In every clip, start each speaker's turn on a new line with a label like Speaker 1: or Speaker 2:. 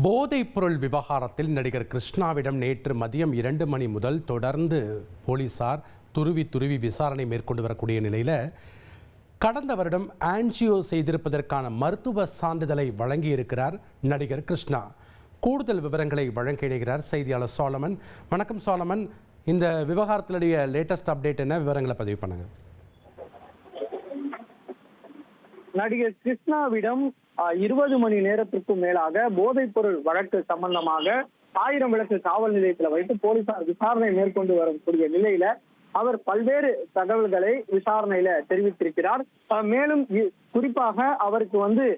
Speaker 1: போதைப்பொருள் விவகாரத்தில் நடிகர் கிருஷ்ணாவிடம் நேற்று மதியம் 2 மணி முதல் தொடர்ந்து போலீசார் துருவி விசாரணை மேற்கொண்டு வரக்கூடிய நிலையில் கடந்த வருடம் ஆன்ஜியோ செய்திருப்பதற்கான மருத்துவ சான்றிதழை வழங்கியிருக்கிறார் நடிகர் கிருஷ்ணா. கூடுதல் விவரங்களை வழங்க இணைகிறார் செய்தியாளர் சாலமன். வணக்கம் சாலமன், இந்த விவகாரத்தினுடைய லேட்டஸ்ட் அப்டேட் என்ன, விவரங்களை பதிவு பண்ணுங்க.
Speaker 2: நடிகர் கிருஷ்ணாவிடம் 20 மணி நேரத்திற்கும் மேலாக போதைப் பொருள் வழக்கு சம்பந்தமாக 1000 விளக்கு காவல் நிலையத்தில் வைத்து போலீசார் விசாரணை மேற்கொண்டு வரக்கூடிய நிலையில அவர் பல்வேறு தகவல்களை விசாரணையில தெரிவித்திருக்கிறார். மேலும் குறிப்பாக அவருக்கு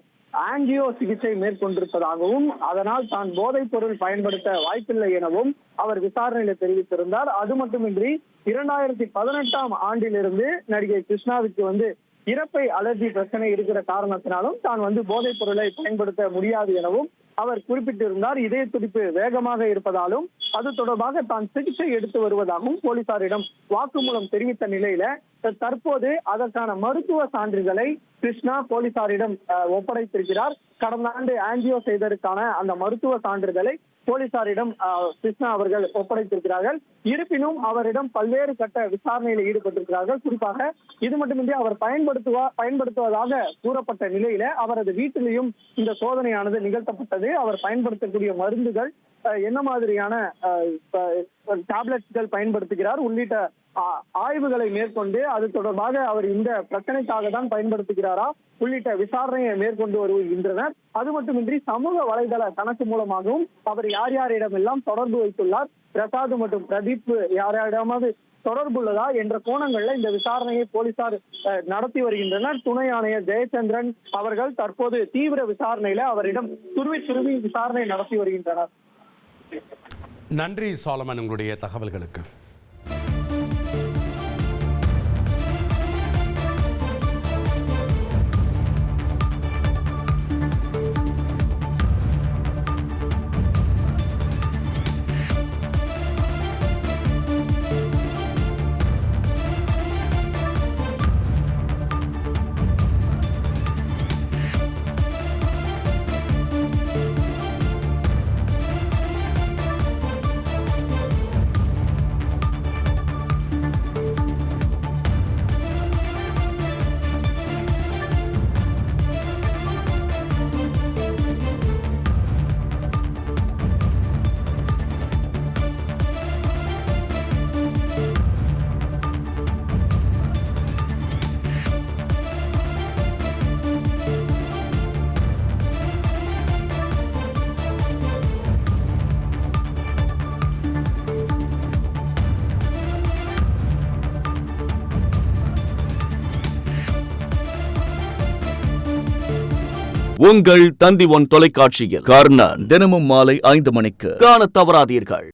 Speaker 2: ஆன்ஜியோ சிகிச்சை மேற்கொண்டிருப்பதாகவும் அதனால் தான் போதைப் பொருள் பயன்படுத்த வாய்ப்பில்லை எனவும் அவர் விசாரணையில தெரிவித்திருந்தார். அது மட்டுமின்றி 2018ஆம் ஆண்டிலிருந்து நடிகை கிருஷ்ணாவுக்கு இறப்பை அலர்ஜி பிரச்சனை இருக்கிற காரணத்தினாலும் தான் போதைப் பொருளை பயன்படுத்த முடியாது எனவும் அவர் குறிப்பிட்டிருந்தார். இதய துடிப்பு வேகமாக இருப்பதாலும் அது தொடர்பாக தான் சிகிச்சை எடுத்து வருவதாகவும் போலீசாரிடம் வாக்குமூலம் தெரிவித்த நிலையில தற்போது அதற்கான மருத்துவ சான்றிதழை கிருஷ்ணா போலீசாரிடம் ஒப்படைத்திருக்கிறார். கடந்த ஆண்டு ஆன்ஜியோ செய்ததற்கான அந்த மருத்துவ சான்றிதழை போலீசாரிடம் கிருஷ்ணா அவர்கள் ஒப்படைத்திருக்கிறார்கள். இருப்பினும் அவரிடம் பல்வேறு கட்ட விசாரணையில் ஈடுபட்டிருக்கிறார்கள். குறிப்பாக இது மட்டுமின்றி அவர் பயன்படுத்துவதாக கூறப்பட்ட நிலையில அவரது வீட்டிலையும் இந்த சோதனையானது நிகழ்த்தப்பட்டது. அவர் பயன்படுத்தக்கூடிய மருந்துகள் என்ன மாதிரியான டேப்லெட்ஸ்கள் பயன்படுத்துகிறார் உள்ளிட்ட ஆய்வுகளை மேற்கொண்டு அது தொடர்பாக அவர் இந்த பிரச்சனைக்காக தான் பயன்படுத்துகிறாரா உள்ளிட்ட விசாரணையை மேற்கொண்டு வருகின்றனர். அது மட்டுமின்றி சமூக வலைதள கணக்கு மூலமாகவும் அவர் யாரிடம் எல்லாம் தொடர்பு வைத்துள்ளார், பிரசாத் மற்றும் பிரதீப் யாரிடமாவது தொடர்புள்ளதா என்ற கோணங்கள்ல இந்த விசாரணையை போலீசார் நடத்தி வருகின்றனர். துணை ஆணையர் ஜெயச்சந்திரன் அவர்கள் தற்போது தீவிர விசாரணையில அவரிடம் துருவி விசாரணை நடத்தி வருகின்றனர்.
Speaker 1: நன்றி சாலமன், உங்களுடைய தகவல்களுக்கு.
Speaker 3: உங்கள் தந்தி ஒன் தொலைக்காட்சியில் கர்ணன் தினமும் மாலை 5 மணிக்கு காணத் தவறாதீர்கள்.